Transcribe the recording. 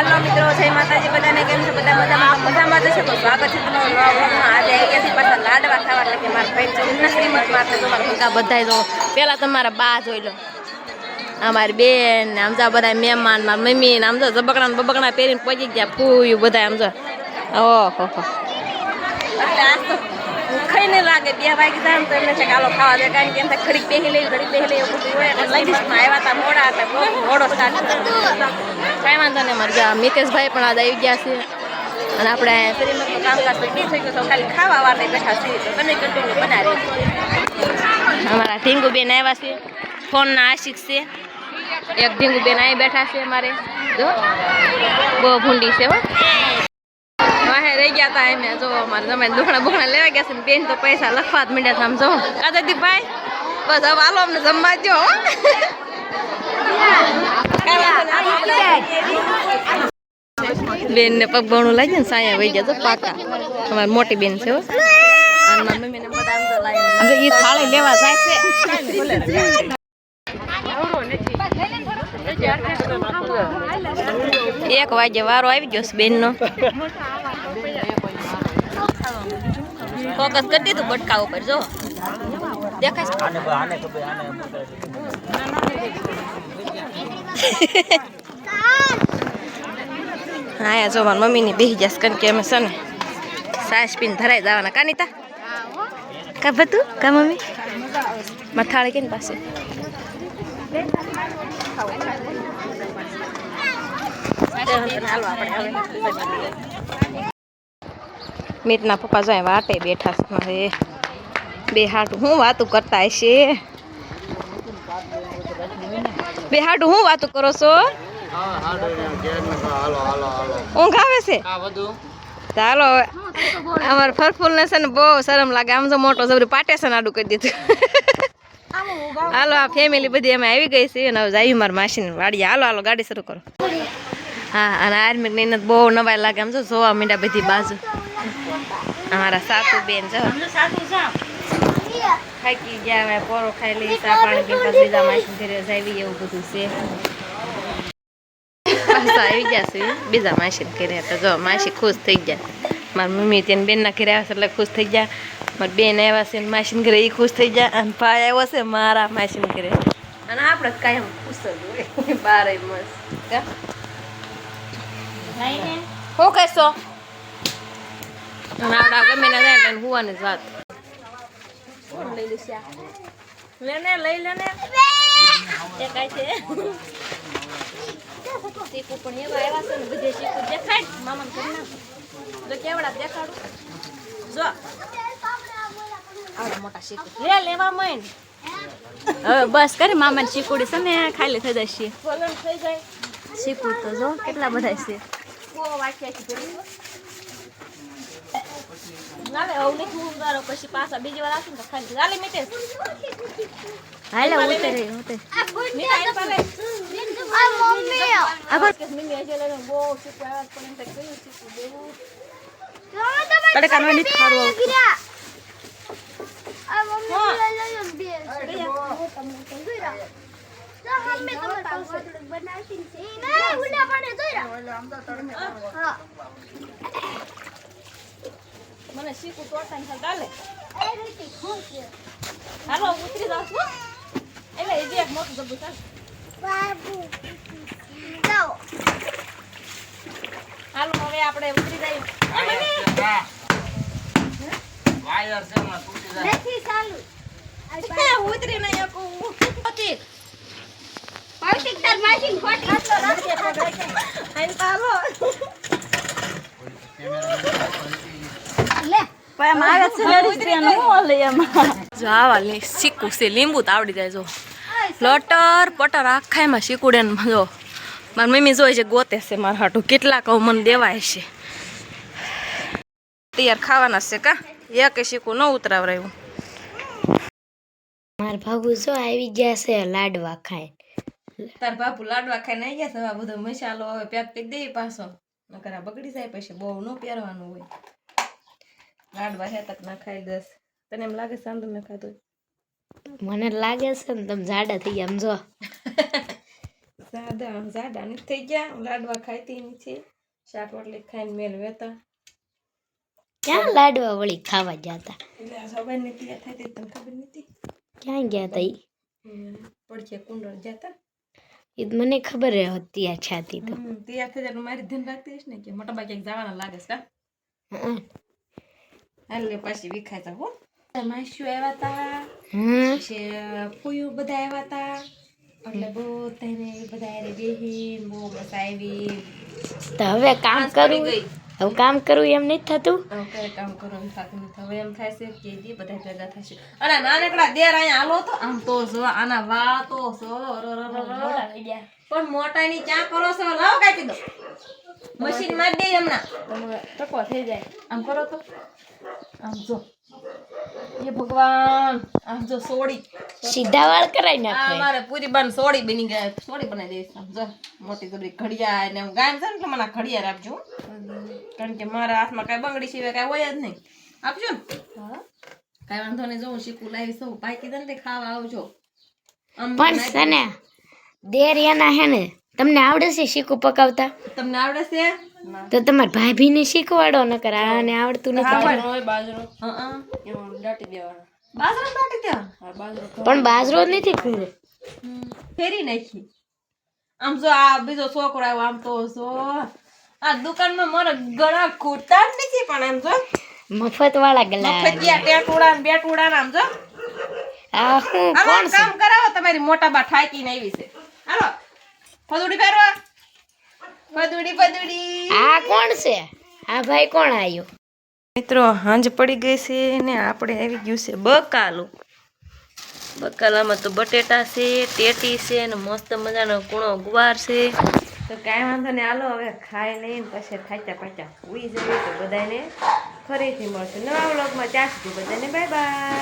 હાલો મિત્રો, જય માતાજી બધાને. કેમ છો બધા? મજામાં જશે તો સ્વાગત છે તમારું નવા વ્લોગમાં. આજે અહીંયાથી પાછા લાડવા ખાવા, એટલે કે મારા ભાઈ ચોકના શ્રીમત માટે તમારા ભૂકા બધા જો. પેલા તમારા બા જોઈ લો, અમારી બેન ને આમ તો બધા મહેમાન, મારા મમ્મી ને આમ તો બબકણા પહેરીને પહોંચી ગયા. ફૂયું બધા આમ તો ઓહો એટલે આજ તો ભૂખાઈ નહીં લાગે. 2 વાગી જાય તો એમને છે કાલો ખાવા દે, કારણ કે એમ ઘડીક બેસી લઈ એવું બધું હોય. એટલે લગીશમાં આવ્યા હતા મોડા, એટલે મોડો સ્ટાર્ટ કાંઈ વાંધો નહીં. મારે જા મિતેશભાઈ પણ આજ આવી ગયા છે, અને આપણે શ્રીમતનું કામકાજ તો કી થઈ ગયું, તો ખાલી ખાવા વાળા બેઠા છીએ. તો તમે કન્ટિન્યુ બનાવી. અમારા ઢીંગુબેન આવ્યા છે, ફોનના આશિક છે. એક ઢીંગુબેન અહીં બેઠા છે અમારે, જો બહુ ભૂંડી છે હો. વાહે રહી ગયા હતા એમ જો, અમારે જમાઈ દુખણા લેવા ગયા છે ને બેન તો પૈસા લખવા જ માંડ્યા હતા. આમ જો કાદરદીપભાઈ બસ હવે હાલો અમને જમવા દો. બેન ને પગ બણું લાગે ને સાયા વહી ગયા તો પાકા. અમારી મોટી બેન છે હો, અને મારી મમ્મી ને બધા એ થાળી લેવા જાય છે. 1 વાગે વારો આવી ગયો છે બેન નો. ફોકસ કરી દીધું બટકા ઉપર, જો દેખાય. હા જો મારી મમ્મીની બેસી જશે, કારણ કે અમે છે ને સાસ પીને ધરાઈ જવાના. કાનીતા કા બધું કા મમ્મી મથાળી કે પાસે મીતના પપ્પા જો વાટે બેઠા છે. બે હાટું હું વાતું કરતા હશે? બે હાટું હું વાતું કરો છો? ઊંઘ આવે છે? ચાલો અમારે ફરફૂલ ને છે ને બહુ શરમ લાગે. આમ તો મોટો જબરી પાટે છે ને આડું કરી દીધું. હાલો આ ફેમિલી બધી અમે આવી ગઈ છે, અને હવે જાય મારા માસીને વાડીએ. હાલો ગાડી શરૂ કરો. હા, અને આર્મી ની બહુ નવાઈ લાગે. આમ જો જોવા માંડ્યા બધી બાજુ. અમારા સાસુ બેન જો થાકી ગયા, હવે પોરો ખાઈ લઈ, ચા પાણી પીતા બીજા માસી ઘરે જાવી, એવું બધું છે. પાછા આવી ગયા છે બીજા માસી ઘરે, તો જો માસી ખુશ થઈ ગયા. મારી મમ્મી તેને બેન ના ઘરે આવ્યા છે એટલે ખુશ થઈ ગયા. મારી બેન આવ્યા છે માસી ઘરે, એ ખુશ થઈ ગયા. અને ભાઈ આવ્યો છે મારા માસી ઘરે, અને આપણે કાયમ ખુશ જ હોય. બારે મસ્ત શું કહેશો? આપડા ગમે ના જાય એટલે હુવાની જ વાત. લઈ લઈશ લેને લઈ લેને દેખાય છે. શીખું પણ એવા આવ્યા છે ને બધે શીખું દેખાય. મામાને કરી નાખો તો કેવડા દેખાડું. જો આવડા મોટા શીખું લેવા માંડ. હવે બસ કરી મામાને શીખુડી છે ને ખાલી થઈ જશે. ફોલન થઈ જાય શીખું તો જો કેટલા બધા છે. બહુ વાક્યા છે નાલે આવું નહીં હું ઉતારો પછી પાછા બીજી વાર આવશે ને તો ખાલી ગાલી મીટે. હાલે ઉતરે ઉતરે મીઠાઈ પાલે આ મમ્મી આ કે મમ્મી આજે લઈને બહુ શીખવા આવ્યા પણ એમ કઈ શીખવું દેવું તડકા નો નથી ખારો. આ મમ્મી લઈ લઈ બે તો મમ્મી તમાર પાસે બનાવીને છે ના ઉડા પાડે જોઈરા હા મને શીખું તોડતા ને ચાલે. એ રીતિ ખુશ છે. હાલો ઉતરી જાવ છો એટલે એ એક મોટું જબુ ચાલ બાબુ જાઓ. હાલો હવે આપણે ઉતરી જઈએ. વાયર છે માં તૂટી જાય નથી ચાલુ ઉતરી ન એકું હતી પાર્ટિક તાર માશીન ખોટી આટલો રાખે પકડે આઈ પાલો લે પાય મારે છે લેડી નો લે એમાં જાવા લે શીકું છે લીંબુ તો આવડી જાય. જો લટર પટર આખામાં શીકુડે ને જો મારી મમ્મી જોઈ છે ગોતે છે મારા હાટું કેટલા કહું મને દેવાય છે. તૈયાર ખાવાના છે કા એક શીકું ન ઉતરાવરાયું. મારા બાબુ જો આવી ગયા છે લાડવા ખાઈ. તાર બાપુ લાડવા ખાઈને આવી ગયા છે. હવે બધો મસાલો હવે પેક કરી દે પાછો, નકર આ બગડી જાય પછી બહુ ન પહેરવાનું હોય. લાડવા હે તક ના ખાઈ દસ. તને એમ લાગે સાંદુ ન ખાધું? મને લાગે છે ને તમે જાડા થઈ ગયા. આમ જો જાડા નથી થઈ ગયા લાડવા ખાઈતી નથી શાક રોટલી ખાઈને મેલ વેતા ક્યાં લાડવા વળી ખાવા જતા? એટલે આ સવારે ની તૈયાર થઈ તને ખબર નથી ક્યાં ગયા તા ઈ? પડખે કુંડળ જતા એ તો મને ખબર હતી આ છાતી તો. તૈયાર થઈ જાય મારી ધ્યાન રાખતી હશે ને કે મોટા ભાઈ ક્યાંક જવાના લાગે છે કા હં. એટલે પછી વિખાય તા હો માસ્યુ આવ્યા તા હમ. પછી ફૂયું બધા આવ્યા તા એટલે બધા બેહીને બહુ મજા આવી તો હવે કામ કરું, હવે કામ કરું એમ નથી થતું. કઈ કામ કરવાનું થતું નથી હવે એમ થાય છે કે દી બધા ભેગા થશે અને નાનકડા દેર અહીંયા હાલો તો આમ તો જો આના વાળ તો જો પણ મોટાની ચા કરો છો લાવ કાઢી દો મશીન મારી દે હમણાં ટકો થઈ જાય આમ કરો તો આમ જો એ ભગવાન આમ જો સોડી સીધા વાળ કરાઈ આ નાખે. મારે પૂરી બન સોડી બની ગયા સોડી બનાવી દઈશ આમ જો મોટી જબરી ઘડિયાળ ને ગામ છે ને એટલે મને ઘડિયાળ આપજો કારણ કે મારા હાથમાં કઈ બંગડી સિવાય કઈ હોય જ નહીં આપજો ને કઈ વાંધો નહીં જો હું શીખું લાવી સૌ પાકી દે ને ખાવા આવજો પણ છે ને દેર એના હે ને તમને આવડે છે શીખું પકાવતા? તમને આવડે છે તો તમારા ભાભીને શીખવાડો, નકર આને આવડતું નથી. બાજરો દાટી દેવાનો બાજરો દાટી દેવાનો પણ બાજરો જ નથી ખરો. ફેરી નાખી આમ જો આ બીજો છોકરો આવ્યો આમ તો જો આ દુકાનમાં મારા ગળા ખૂટતા જ નથી પણ આમ જો મફત વાળા ગલા. મફતિયા ટેટુડા ને બેટુડા ને આમ જો આ હું આમાં કોણ છે? કામ કરાવો તમારી મોટા બા ઠાકીને આવી છે હાલો ફદુડી પહેરવા ફદુડી આ કોણ છે? આ ભાઈ કોણ આવ્યો? મિત્રો હાંજ પડી ગઈ છે ને આપણે આવી ગયું છે બકાલું. બકાલામાં તો બટેટા છે, ટેટી છે ને મસ્ત મજાનો કૂણો ગુવાર છે. તો કાંઈ વાંધો નહીં હાલો હવે ખાઈ લઈને પછી થાચા પાચા ઉઈ જઈએ તો બધાને ફરીથી મળશે નવા વ્લોગમાં. ત્યાં સુધી બધાને બાય બાય.